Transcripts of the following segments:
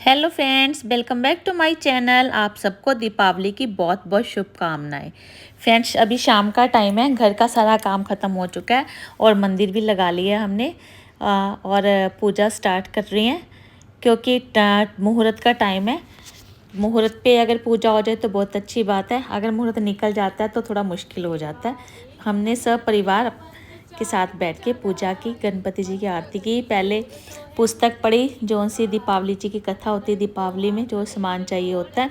Hello friends, welcome back to my channel. आप सबको दीपावली की बहुत बहुत शुभकामनाएं। फ्रेंड्स, अभी शाम का टाइम है, घर का सारा काम ख़त्म हो चुका है और मंदिर भी लगा लिया हमने और पूजा स्टार्ट कर रही हैं क्योंकि मुहूर्त का टाइम है। मुहूर्त पे अगर पूजा हो जाए तो बहुत अच्छी बात है, अगर मुहूर्त निकल जाता है तो थोड़ा मुश्किल हो जाता है। हमने सब परिवार के साथ बैठ के पूजा की, गणपति जी की आरती की, पहले पुस्तक पढ़ी जो सी दीपावली जी की कथा होती है। दीपावली में जो सामान चाहिए होता है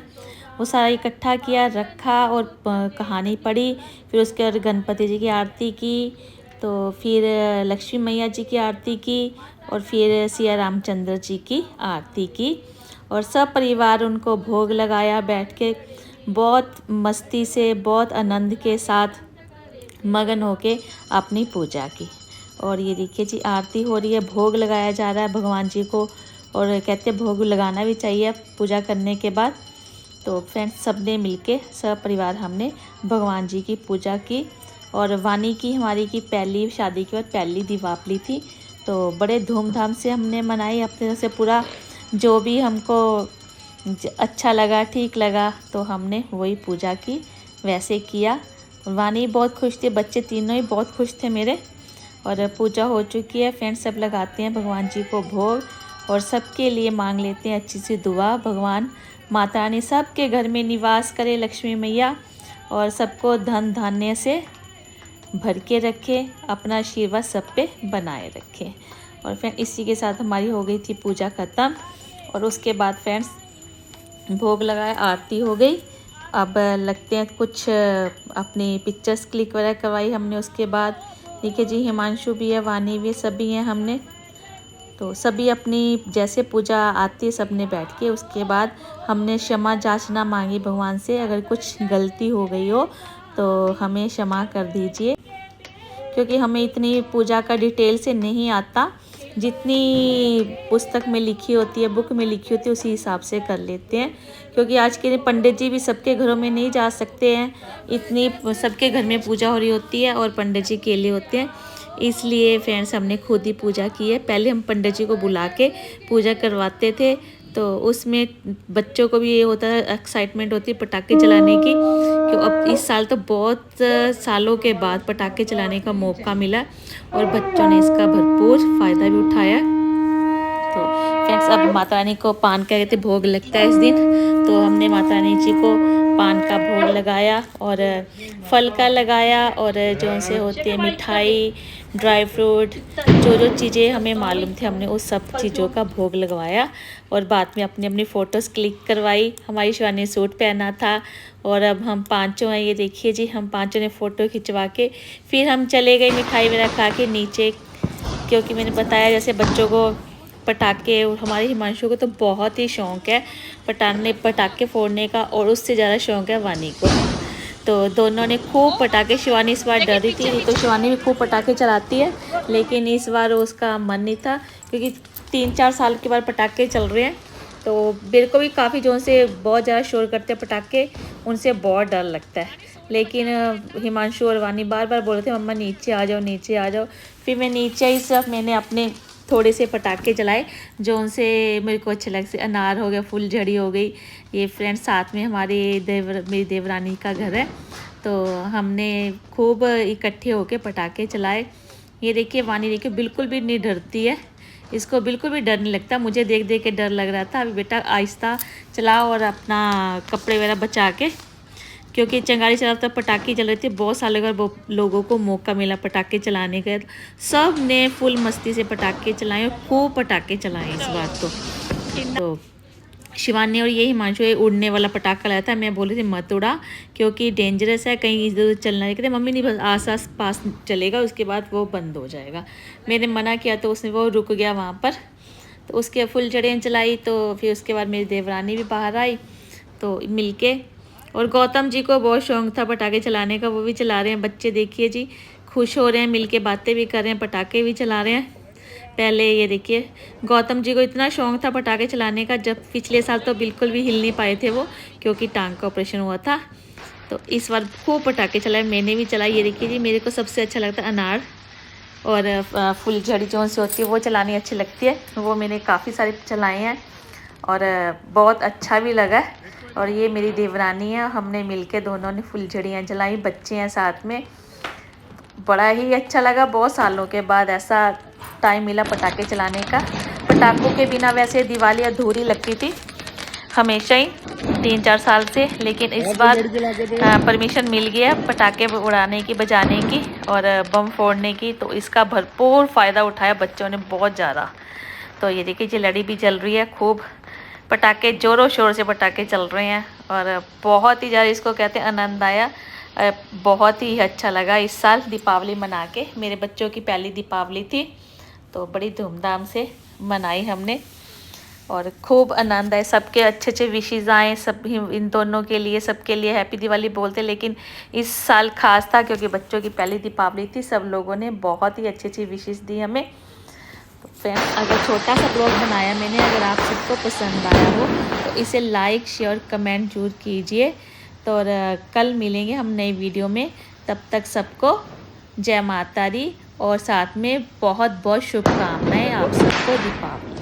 वो सारा इकट्ठा किया, रखा और कहानी पढ़ी। फिर उसके बाद गणपति जी की आरती की, तो फिर लक्ष्मी मैया जी की आरती की और फिर सिया रामचंद्र जी की आरती की और सब परिवार उनको भोग लगाया बैठ के, बहुत मस्ती से, बहुत आनंद के साथ मगन होके अपनी पूजा की। और ये देखिए जी, आरती हो रही है, भोग लगाया जा रहा है भगवान जी को। और कहते हैं भोग लगाना भी चाहिए पूजा करने के बाद। तो फ्रेंड्स, सब ने मिलके, सब परिवार हमने भगवान जी की पूजा की। और वानी की, हमारी की पहली शादी के बाद पहली दीपावली थी, तो बड़े धूमधाम से हमने मनाई अपने तरफ से पूरा। जो भी हमको अच्छा लगा, ठीक लगा, तो हमने वही पूजा की, वैसे किया। वानी बहुत खुश थे, बच्चे तीनों ही बहुत खुश थे मेरे। और पूजा हो चुकी है फ्रेंड्स, सब लगाते हैं भगवान जी को भोग और सबके लिए मांग लेते हैं अच्छी सी दुआ। भगवान माता रानी सबके घर में निवास करे, लक्ष्मी मैया, और सबको धन धान्य से भर के रखे, अपना आशीर्वाद सब पे बनाए रखे। और फ्रेंड, इसी के साथ हमारी हो गई थी पूजा ख़त्म। और उसके बाद फ्रेंड्स, भोग लगाया, आरती हो गई। अब लगते हैं कुछ अपनी पिक्चर्स क्लिक वगैरह करवाई हमने। उसके बाद देखिए जी, हिमांशु भी है, वानी भी है, सभी हैं हमने। तो सभी अपनी जैसे पूजा आती है सब ने बैठ के, उसके बाद हमने क्षमा याचना मांगी भगवान से, अगर कुछ गलती हो गई हो तो हमें क्षमा कर दीजिए, क्योंकि हमें इतनी पूजा का डिटेल से नहीं आता। जितनी पुस्तक में लिखी होती है, बुक में लिखी होती है, उसी हिसाब से कर लेते हैं। क्योंकि आज के पंडित जी भी सबके घरों में नहीं जा सकते हैं, इतनी सबके घर में पूजा हो रही होती है और पंडित जी अकेले होते हैं। इसलिए फ्रेंड्स, हमने खुद ही पूजा की है। पहले हम पंडित जी को बुला के पूजा करवाते थे, तो उसमें बच्चों को भी ये होता है, एक्साइटमेंट होती है पटाखे चलाने की। क्यों अब इस साल तो बहुत सालों के बाद पटाखे चलाने का मौका मिला और बच्चों ने इसका भरपूर फ़ायदा भी उठाया। तो फ्रेंड्स, अब माता रानी को पान का कहते भोग लगता है इस दिन, तो हमने माता रानी जी को पान का भोग लगाया और फल का लगाया, और जो से होती है मिठाई, ड्राई फ्रूट, जो जो चीज़ें हमें मालूम थे हमने उस सब चीज़ों का भोग लगवाया। और बाद में अपनी अपनी फ़ोटोज़ क्लिक करवाई। हमारी शिवानी ने सूट पहना था और अब हम पांचों हैं, ये देखिए जी, हम पांचों ने फ़ोटो खिंचवा के फिर हम चले गए मिठाई वगैरह खा के नीचे। क्योंकि मैंने बताया जैसे बच्चों को पटाखे, और हमारे हिमांशु को तो बहुत ही शौक़ है पटाखे फोड़ने का, और उससे ज़्यादा शौक़ है वानी को। तो दोनों ने खूब पटाखे, शिवानी इस बार डरी थी, तो शिवानी भी खूब पटाखे चलाती है, लेकिन इस बार उसका मन नहीं था क्योंकि 3-4 साल के बाद पटाखे चल रहे हैं। तो मेरे को भी काफ़ी जोर से बहुत ज़्यादा शोर करते हैं पटाखे, उनसे बहुत डर लगता है। लेकिन हिमांशु और वानी बार बार बोल रहे थे मम्मा नीचे आ जाओ, नीचे आ जाओ। फिर मैं नीचे ही सिर्फ मैंने अपने थोड़े से पटाखे चलाए जो उनसे मेरे को अच्छे लगे। अनार हो गया, फुलझड़ी हो गई। ये फ्रेंड्स, साथ में हमारे मेरी देवरानी का घर है, तो हमने खूब इकट्ठे होके पटाखे चलाए। ये देखिए वानी, देखिए बिल्कुल भी नहीं डरती है, इसको बिल्कुल भी डर नहीं लगता। मुझे देख देख के डर लग रहा था। अभी बेटा आहिस्ता चलाओ और अपना कपड़े वगैरह बचा के, क्योंकि चिंगारी चला तब पटाखे चल रहे थे। बहुत सालों बाद लोगों को मौका मिला पटाखे चलाने का, सब ने फुल मस्ती से पटाखे चलाए और खूब पटाखे चलाए इस बार तो शिवानी और ये हिमांशु उड़ने वाला पटाखा लाया था। मैं बोली थी मत उड़ा क्योंकि डेंजरस है, कहीं इधर उधर चलना है। कहते मम्मी नहीं, बस आस पास चलेगा, उसके बाद वो बंद हो जाएगा। मैंने मना किया तो उसने वो रुक गया वहाँ पर। तो उसके फुलझड़ियाँ चलाई, तो फिर उसके बाद मेरी देवरानी भी बाहर आई, तो मिलके। और गौतम जी को बहुत शौक था पटाखे चलाने का, वो भी चला रहे हैं। बच्चे देखिए जी, खुश हो रहे हैं, मिलके बातें भी कर रहे हैं, पटाखे भी चला रहे हैं। पहले ये देखिए, गौतम जी को इतना शौक था पटाखे चलाने का, जब पिछले साल तो बिल्कुल भी हिल नहीं पाए थे वो, क्योंकि टांग का ऑपरेशन हुआ था। तो इस बार खूब पटाखे चलाए, मैंने भी चलाई। ये देखिए जी, मेरे को सबसे अच्छा लगता है अनार और फुलझड़ी जो से होती है वो चलानी अच्छी लगती है, वो मैंने काफ़ी सारे चलाए हैं। और बहुत अच्छा भी लगा। और ये मेरी देवरानी है, हमने मिलके दोनों ने फुलझड़ियाँ जलाई, बच्चे हैं साथ में। बड़ा ही अच्छा लगा, बहुत सालों के बाद ऐसा टाइम मिला पटाखे चलाने का। पटाखों के बिना वैसे दिवाली अधूरी लगती थी हमेशा ही 3-4 साल से, लेकिन इस बार परमिशन मिल गया पटाखे उड़ाने की, बजाने की और बम फोड़ने की, तो इसका भरपूर फ़ायदा उठाया बच्चों ने बहुत ज़्यादा। तो ये देखिए जी लड़ी भी चल रही है, खूब पटाखे ज़ोरों शोर से पटाखे चल रहे हैं और बहुत ही ज़्यादा इसको कहते हैं आनंद आया। बहुत ही अच्छा लगा इस साल दीपावली मना के। मेरे बच्चों की पहली दीपावली थी तो बड़ी धूमधाम से मनाई हमने और खूब आनंद आए। सबके अच्छे अच्छे विशेज़ आए, सब इन दोनों के लिए, सबके लिए हैप्पी दिवाली बोलते, लेकिन इस साल खास था क्योंकि बच्चों की पहली दीपावली थी। सब लोगों ने बहुत ही अच्छी अच्छी विशेज़ दी हमें। तो फ्रेंड्स, अगर छोटा सा ब्लॉग बनाया मैंने, अगर आप सबको पसंद आया हो तो इसे लाइक शेयर कमेंट जरूर कीजिए। तो और कल मिलेंगे हम नई वीडियो में, तब तक सबको जय माता दी और साथ में बहुत बहुत शुभकामनाएं आप सबको दीपावली।